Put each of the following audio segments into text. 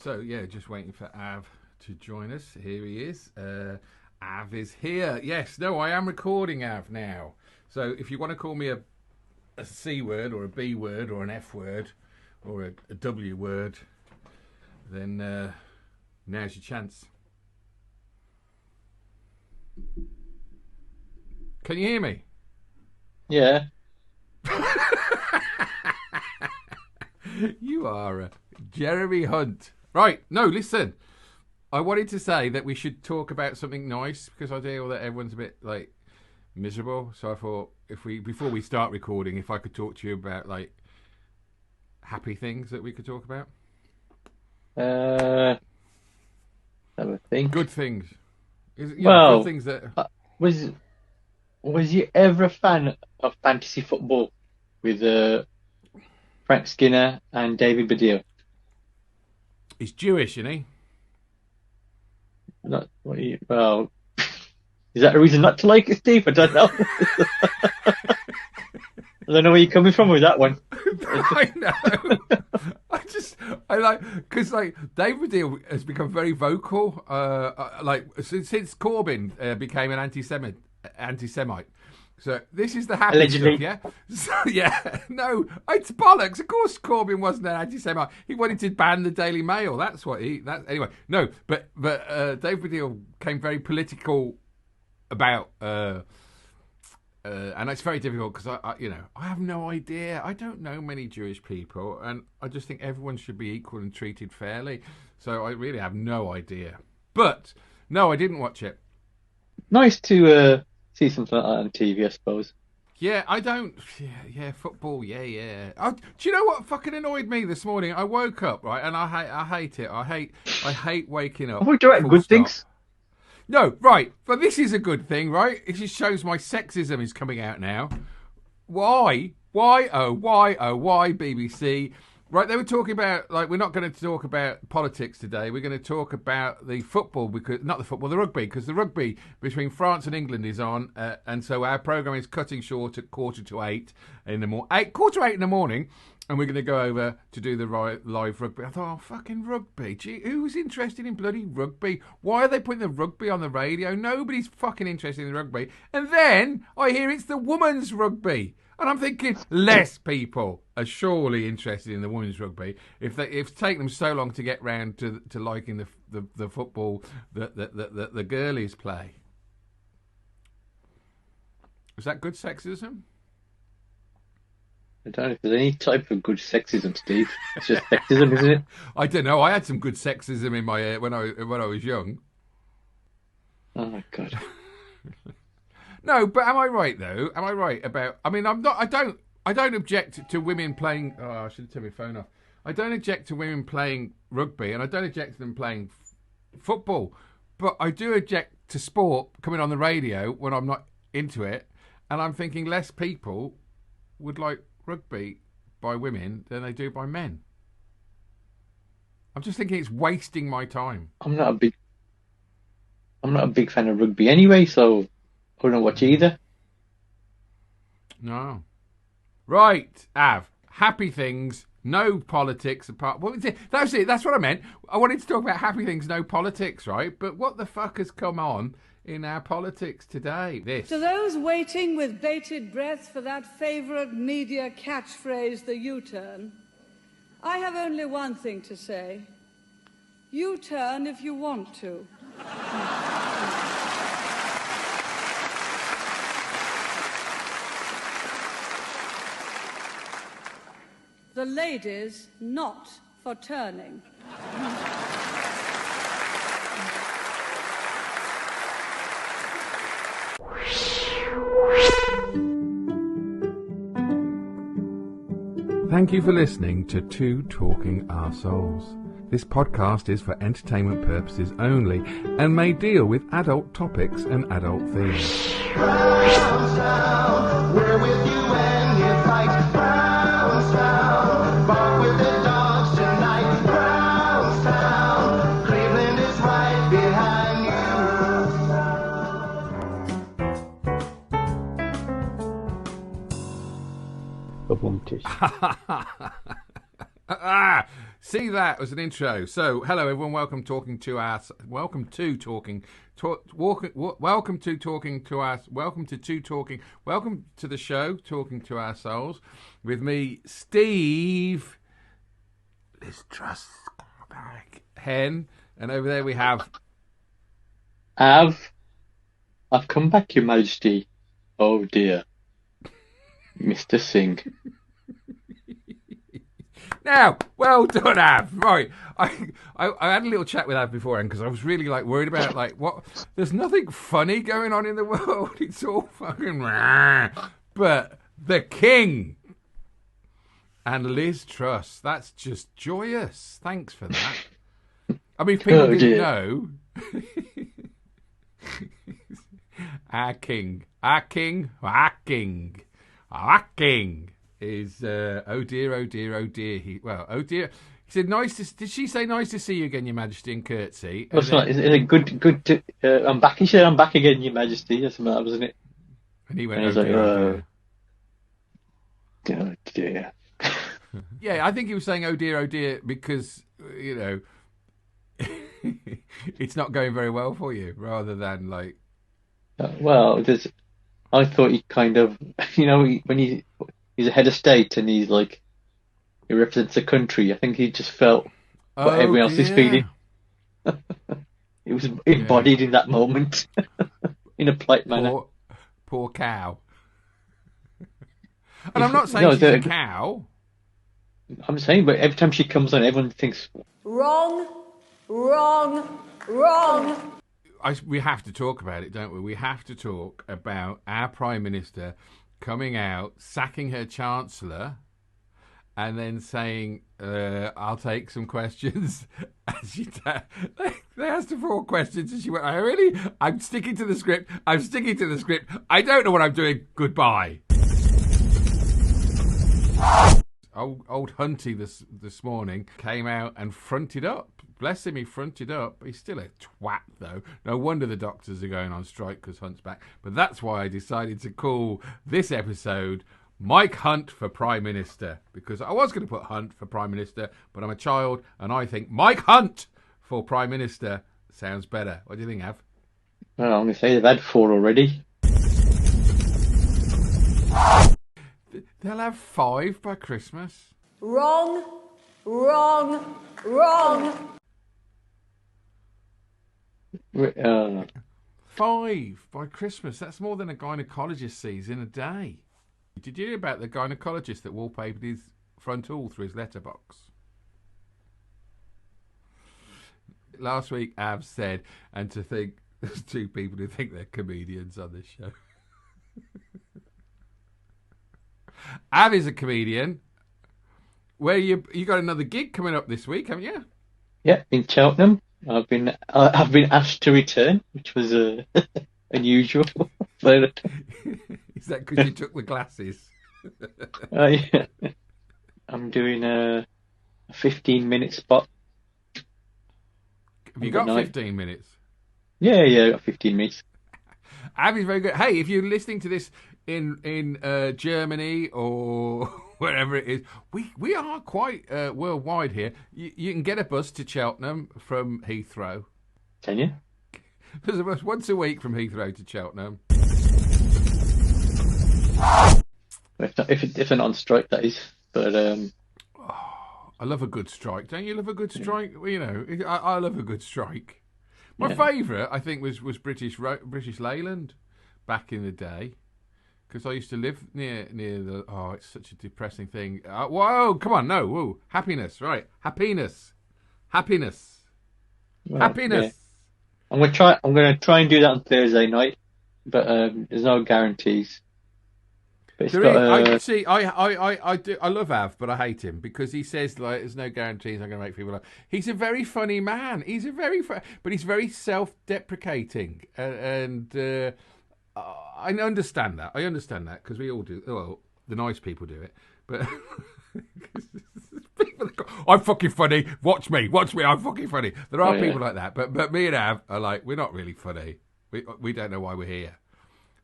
So, yeah, just waiting for Av to join us. Here he is. Av is here. Yes, no, I am recording Av now. So if you want to call me a C word or a B word or an F word or a W word, then now's your chance. Can you hear me? Yeah. You are a Jeremy Hunt. Right, no, listen. I wanted to say that we should talk about something nice because I feel that everyone's a bit like miserable. So I thought before we start recording, if I could talk to you about like happy things that we could talk about. Have a think. Good things. Good Well, things that was you ever a fan of fantasy football with Frank Skinner and David Baddiel? he's Jewish, isn't he? Well, is that a reason not to like it, Steve? I don't know. I don't know where you're coming from with that one. I know. I like because like David Baddiel has become very vocal. Like since Corbyn became an anti-Semite. So this is the happy Allegedly. stuff, yeah. So yeah, no, it's bollocks. Of course, Corbyn wasn't an anti-Semite. He wanted to ban the Daily Mail. That's what anyway. No, but David Baddiel came very political about. And it's very difficult because I have no idea. I don't know many Jewish people, and I just think everyone should be equal and treated fairly. So I really have no idea. But no, I didn't watch it. Nice to see something like that on TV, I suppose. Yeah, I don't. Yeah, football. Yeah. Do you know what fucking annoyed me this morning? I woke up right, and I hate it. I hate waking up. I thought you were good things. No, right. But this is a good thing, right? It just shows my sexism is coming out now. Why, BBC? Right, they were talking about, like, we're not going to talk about politics today. We're going to talk about the football, the rugby, because the rugby between France and England is on. And so our programme is cutting short at 7:45 in the morning. 7:45 in the morning. And we're going to go over to do the live rugby. I thought, oh, fucking rugby. Gee, who's interested in bloody rugby? Why are they putting the rugby on the radio? Nobody's fucking interested in the rugby. And then I hear it's the women's rugby. And I'm thinking, less people are surely interested in the women's rugby if it's taken them so long to get round to liking the football that the girlies play. Is that good sexism? I don't know if there's any type of good sexism, Steve. It's just sexism, isn't it? I don't know. I had some good sexism in my when I was young. Oh my God. No, but am I right though? Am I right about? I mean, I'm not. I don't object to women playing. Oh, I should have turned my phone off. I don't object to women playing rugby, and I don't object to them playing football. But I do object to sport coming on the radio when I'm not into it, and I'm thinking less people would like rugby by women than they do by men. I'm just thinking it's wasting my time. I'm not a big fan of rugby anyway, so I don't watch either. No. Right, Av. Happy things, no politics apart. Well, that's it. That's what I meant. I wanted to talk about happy things, no politics, right? But what the fuck has come on in our politics today? This. To those waiting with bated breath for that favourite media catchphrase, the U-turn, I have only one thing to say. U-turn if you want to. The ladies not for turning. Thank you for listening to Two Talking Arseholes. This podcast is for entertainment purposes only and may deal with adult topics and adult themes. Brownstown, we're with you when you fight. Brownstown, bark with the dogs tonight. Brownstown, Cleveland is right behind Ba-boom-tish. See, that was an intro. So, hello everyone. Welcome to talking to us. Welcome to the show, Talking to Our Souls, with me, Steve, Liz Truss, Hen, and over there we have I've come back, Your Majesty. Oh dear, Mr. Singh. Now, well done, Av. Right, I had a little chat with Av beforehand because I was really worried about what. There's nothing funny going on in the world. It's all fucking but the King and Liz Truss. That's just joyous. Thanks for that. I mean, if people didn't know, our king is oh dear. Oh dear. He said, did she say nice to see you again, Your Majesty, and curtsy? That's right. Is it good to, I'm back. He said, I'm back again, Your Majesty. That's that, wasn't it? And he went, and oh dear, oh dear. Yeah, I think he was saying, oh dear, because, it's not going very well for you, rather than Well, I thought he kind of, when he's a head of state and he's he represents the country. I think he just felt what everyone else is feeling. It was embodied in that moment, in a polite manner. Poor cow. And I'm not saying she's a cow. I'm saying, but every time she comes on, everyone thinks Wrong. We have to talk about it, don't we? We have to talk about our Prime Minister coming out, sacking her Chancellor, and then saying, I'll take some questions. And they asked her 4 questions, and she went, I'm sticking to the script. I don't know what I'm doing. Goodbye. Old Hunty this morning came out and fronted up. Bless him, he fronted up. He's still a twat, though. No wonder the doctors are going on strike because Hunt's back. But that's why I decided to call this episode Mike Hunt for Prime Minister. Because I was going to put Hunt for Prime Minister, but I'm a child, and I think Mike Hunt for Prime Minister sounds better. What do you think, Av? Well, I'm going to say they've had 4 already. They'll have 5 by Christmas. Wrong. 5 by Christmas. That's more than a gynecologist sees in a day. Did you hear about the gynecologist that wallpapered his front hall through his letterbox? Last week, Av said, and to think there's 2 people who think they're comedians on this show. Av is a comedian. Where you got another gig coming up this week, haven't you? Yeah, in Cheltenham. I've been asked to return, which was unusual. Is that because you took the glasses? Yeah. I'm doing a 15-minute spot. Have you got 15 minutes? Yeah, I got 15 minutes. Abby's very good. Hey, if you're listening to this in Germany or wherever it is, we are quite worldwide here. You can get a bus to Cheltenham from Heathrow. Can you? There's a bus once a week from Heathrow to Cheltenham. If they're not on strike, that is. But I love a good strike. Don't you love a good strike? Well, I love a good strike. My favourite, I think, was British Leyland back in the day. Because I used to live near the... Oh, it's such a depressing thing. Whoa, come on, no. Whoa. Happiness, right. Happiness. Well, Happiness. Yeah. I'm gonna try and do that on Thursday night, but there's no guarantees. But it's I love Av, but I hate him because he says there's no guarantees I'm going to make people laugh. He's a very funny man. But he's very self-deprecating, and I understand that. Because we all do. Well, the nice people do it, but people go, I'm fucking funny. Watch me. I'm fucking funny. There are people like that, but me and Av are like, we're not really funny. We don't know why we're here.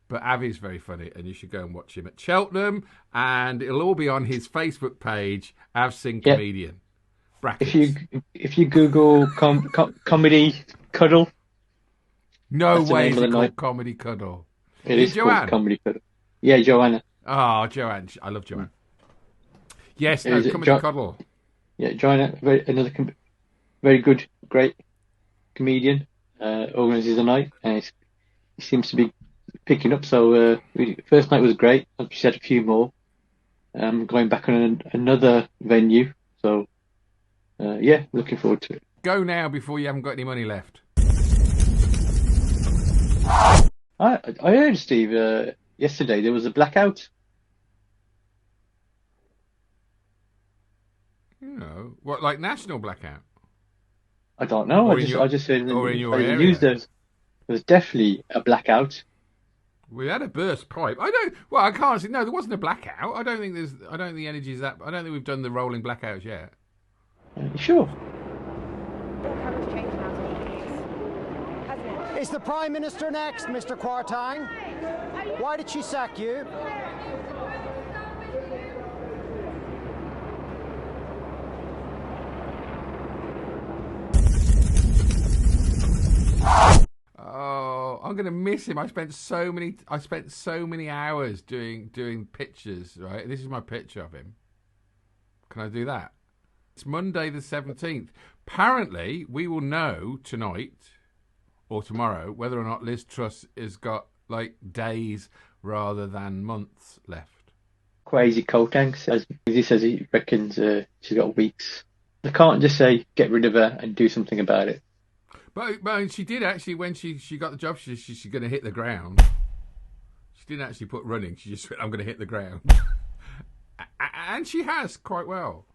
But Avi's very funny, and you should go and watch him at Cheltenham, and it'll all be on his Facebook page, Av Singh Comedian. Brackets. If you Google comedy cuddle, No that's the way name is of it the called night. Comedy Cuddle. It Is is called Joanne? comedy cuddle. Yeah, Joanna. Oh, Joanne. I love Joanne. Yes, It no, is Comedy Cuddle. Yeah, Joanna, another very good, great comedian. Organises the night, and he seems to be picking up. So first night was great. She had a few more. Going back on another venue. So yeah, looking forward to it. Go now before you haven't got any money left. I heard, Steve, yesterday there was a blackout. What, like national blackout? I don't know. Or I just heard or in your the news area? there's definitely a blackout. We had a burst pipe. I can't see. No, there wasn't a blackout. I don't think the energy is that. I don't think we've done the rolling blackouts yet. Sure. Is the Prime Minister next, Mr. Kwarteng? Why did she sack you? Oh, I'm gonna miss him. I spent so many hours doing pictures. Right, this is my picture of him. Can I do that? It's Monday the 17th. Apparently, we will know tonight or tomorrow whether or not Liz Truss has got like days rather than months left. Crazy Kotang says he reckons she's got weeks. They can't just say get rid of her and do something about it. But she did actually, when she got the job, she's going to hit the ground. She didn't actually put running. She just said, I'm going to hit the ground. And she has quite well.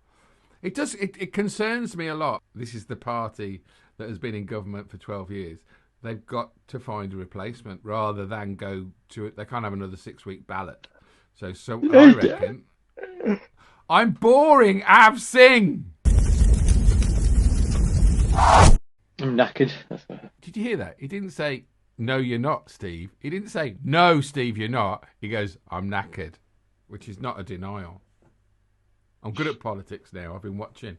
It concerns me a lot. This is the party that has been in government for 12 years. They've got to find a replacement rather than go to it. They can't have another 6-week ballot. So I reckon. I'm boring, Av Singh! I'm knackered. Did you hear that? He didn't say, no, you're not, Steve. He didn't say, no, Steve, you're not. He goes, I'm knackered, which is not a denial. I'm good at politics now. I've been watching.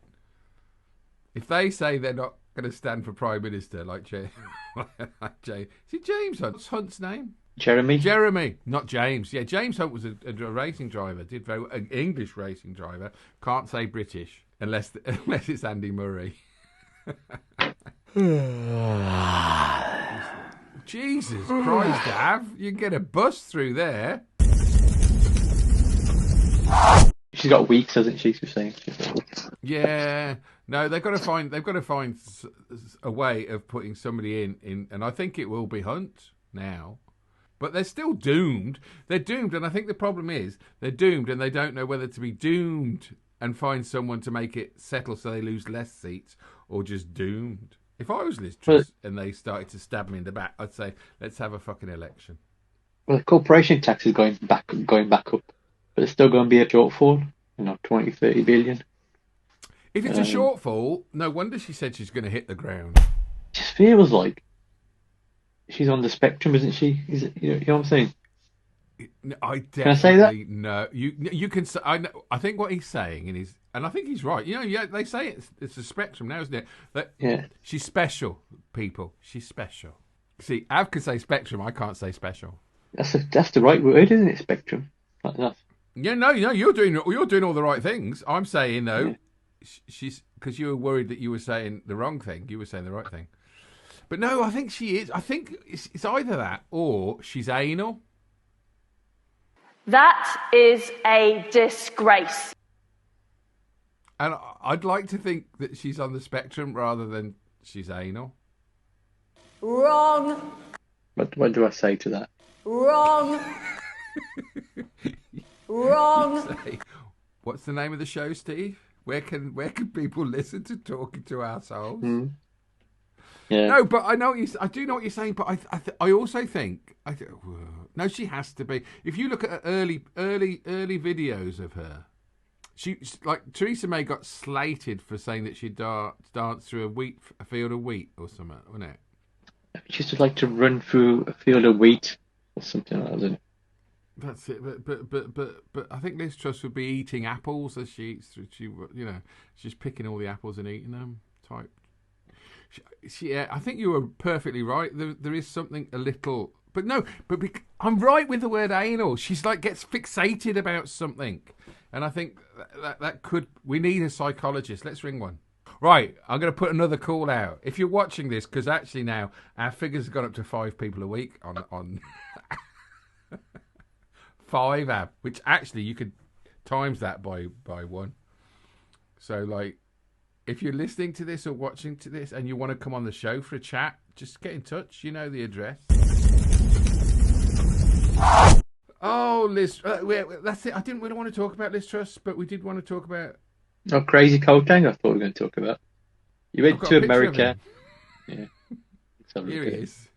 If they say they're not going to stand for Prime Minister, like James, is it James Hunt? What's Hunt's name? Jeremy, not James. Yeah, James Hunt was a racing driver. An English racing driver. Can't say British unless it's Andy Murray. Jesus Christ, Av! You can get a bus through there. she's got weeks, hasn't she? She's saying. Yeah. No, they've got to find a way of putting somebody in, and I think it will be Hunt now. But they're still doomed. They're doomed, and I think the problem is they're doomed, and they don't know whether to be doomed and find someone to make it settle so they lose less seats, or just doomed. If I was Liz Truss and they started to stab me in the back, I'd say, let's have a fucking election. Well, the corporation tax is going back up, but it's still going to be a shortfall, 20, 30 billion. If it's a shortfall, no wonder she said she's going to hit the ground. It just feels like she's on the spectrum, isn't she? You know what I'm saying? I definitely, can I say that? No, you can say. I think what he's saying and I think he's right. Yeah, they say it's a spectrum now, isn't it? Yeah. She's special, people. She's special. See, Av can say spectrum. I can't say special. That's the right word, isn't it? Spectrum. Yeah, no, you're doing all the right things. I'm saying though, yeah. She's because you were worried that you were saying the wrong thing. You were saying the right thing. But no, I think she is. I think it's either that or she's anal. That is a disgrace. And I'd like to think that she's on the spectrum rather than she's anal. Wrong. What do I say to that? Wrong. Wrong. What's the name of the show, Steve? Where can people listen to talking to ourselves? Mm. Yeah. No, but I do know what you're saying. But I also think no, she has to be. If you look at early videos of her, she's like Theresa May got slated for saying that she'd dance through a field of wheat or something, wasn't it? She used to like to run through a field of wheat or something like that, wasn't it? That's it. But I think Liz Truss would be eating apples as she eats. She's picking all the apples and eating them. Type. I think you were perfectly right. There is something a little, but no. I'm right with the word anal. She's like gets fixated about something, and I think that could. We need a psychologist. Let's ring one. Right, I'm going to put another call out. If you're watching this, because actually now our figures have gone up to 5 people a week on 5 app, which actually you could times that by 1. So like, if you're listening to this or watching to this and you want to come on the show for a chat, just get in touch. You know the address. Oh, Liz, that's it. I didn't really want to talk about Liz Truss, but we did want to talk about. Oh, crazy Kotang, I thought we were going to talk about. You went to America. Yeah. Here he is.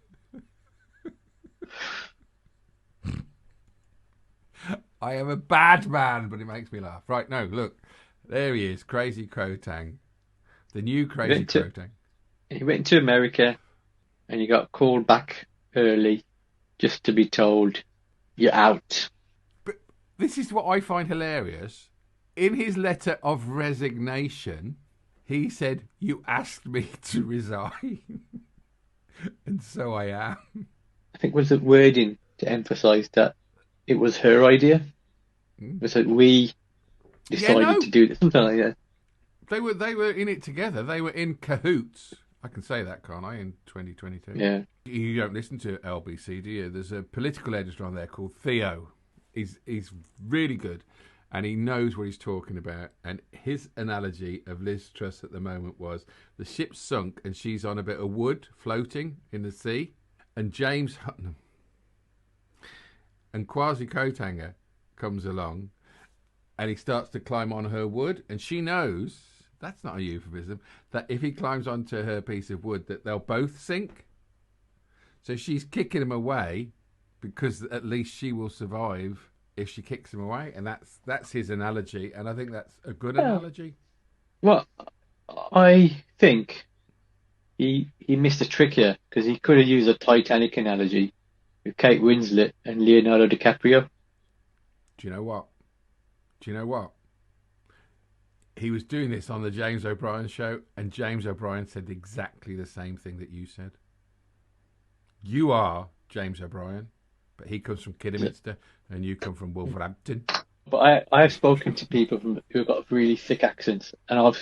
I am a bad man, but it makes me laugh. Right, no, look. There he is, Crazy Kotang. The new Crazy Kotang. He went to America and he got called back early just to be told, you're out. But this is what I find hilarious. In his letter of resignation, he said, you asked me to resign. And so I am. I think was the wording to emphasise that it was her idea. It was that we decided to do this, something like that. They were in it together. They were in cahoots. I can say that, can't I, in 2022? Yeah. You don't listen to LBC, do you? There's a political editor on there called Theo. He's really good. And he knows what he's talking about. And his analogy of Liz Truss at the moment was the ship's sunk and she's on a bit of wood floating in the sea. And James Hutton and Kwasi Kotanga comes along and he starts to climb on her wood. And she knows, that's not a euphemism, that if he climbs onto her piece of wood that they'll both sink. So she's kicking him away because at least she will survive if she kicks him away, and that's his analogy, and I think that's a good analogy. Well, I think he missed a trick here because he could have used a Titanic analogy with Kate Winslet and Leonardo DiCaprio. Do you know what? He was doing this on the James O'Brien show, and James O'Brien said exactly the same thing that you said. You are James O'Brien, but he comes from Kidderminster, and you come from Wolverhampton. But I have spoken to people who have got really thick accents, and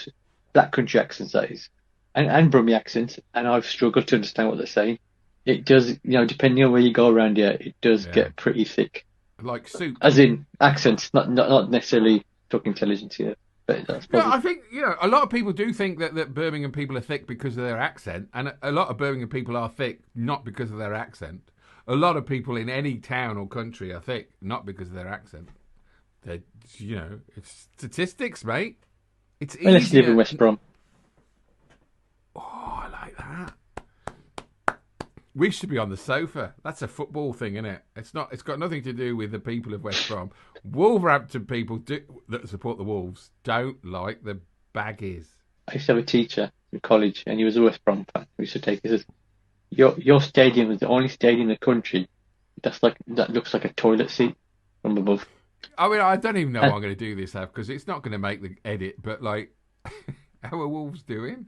black country accents, that is, and Brummie accents, and I've struggled to understand what they're saying. It does, depending on where you go around here, it does get pretty thick. Like soup. As in accents, not necessarily talking intelligence here. But that's probably... I think, a lot of people do think that Birmingham people are thick because of their accent, and a lot of Birmingham people are thick not because of their accent. A lot of people in any town or country are thick, not because of their accent. They're, it's statistics, mate. It's easy. Let's live in West Brom. Oh, I like that. We should be on the sofa. That's a football thing, isn't it? It's got nothing to do with the people of West Brom. Wolverhampton people that support the Wolves don't like the Baggies. I used to have a teacher in college, and he was a West Brom fan. We used to take this. Your stadium is the only stadium in the country that looks like a toilet seat from above. I mean, I don't even know what I'm going to do this, because it's not going to make the edit. But like, how are Wolves doing?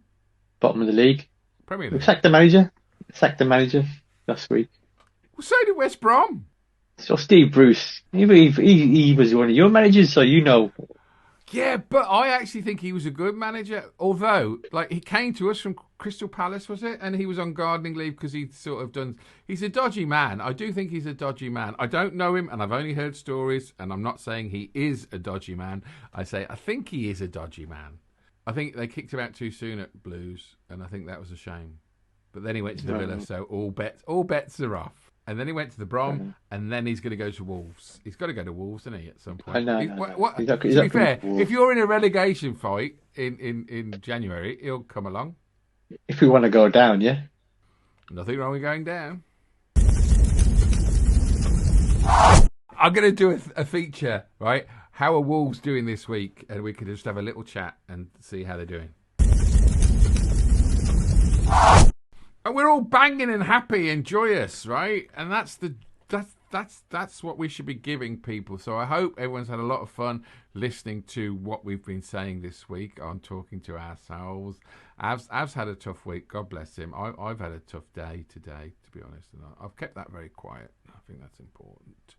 Bottom of the league. Premier League. We sacked the manager last week. Well, so did West Brom. So Steve Bruce, he was one of your managers, so you know. Yeah, but I actually think he was a good manager. Although, like, he came to us from Crystal Palace, was it? And he was on gardening leave because he'd sort of done... He's a dodgy man. I do think he's a dodgy man. I don't know him, and I've only heard stories, and I'm not saying he is a dodgy man. I think he is a dodgy man. I think they kicked him out too soon at Blues, and I think that was a shame. But then he went to the Villa, so all bets are off. And then he went to the Brom, and then he's going to go to Wolves. He's got to go to Wolves, isn't he, at some point? To be fair, if you're in a relegation fight in January, he'll come along. If we want to go down, yeah. Nothing wrong with going down. I'm going to do a feature, right? How are Wolves doing this week? And we could just have a little chat and see how they're doing. And we're all banging and happy and joyous, right? And that's that's what we should be giving people. So I hope everyone's had a lot of fun listening to what we've been saying this week on Talking to Ourselves. Av's had a tough week. God bless him. I've had a tough day today, to be honest, and I've kept that very quiet. I think that's important.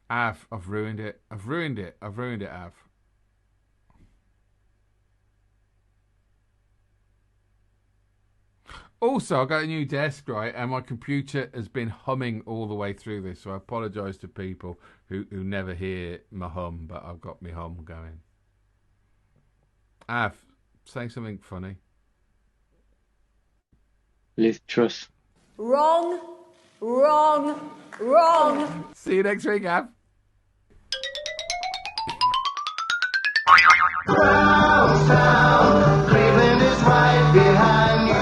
Av, I've ruined it, Av. Also, I got a new desk, right, and my computer has been humming all the way through this, so I apologise to people who never hear my hum, but I've got my hum going. Av, say something funny. Liz Truss. Wrong, wrong, wrong. See you next week, Av. Brownstown, Cleveland is right behind you.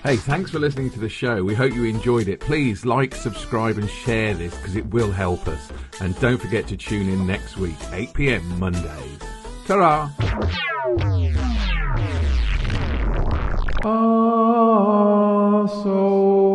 Hey, thanks for listening to the show. We hope you enjoyed it. Please like, subscribe and share this because it will help us. And don't forget to tune in next week, 8 p.m. Mondays. Ta-ra! So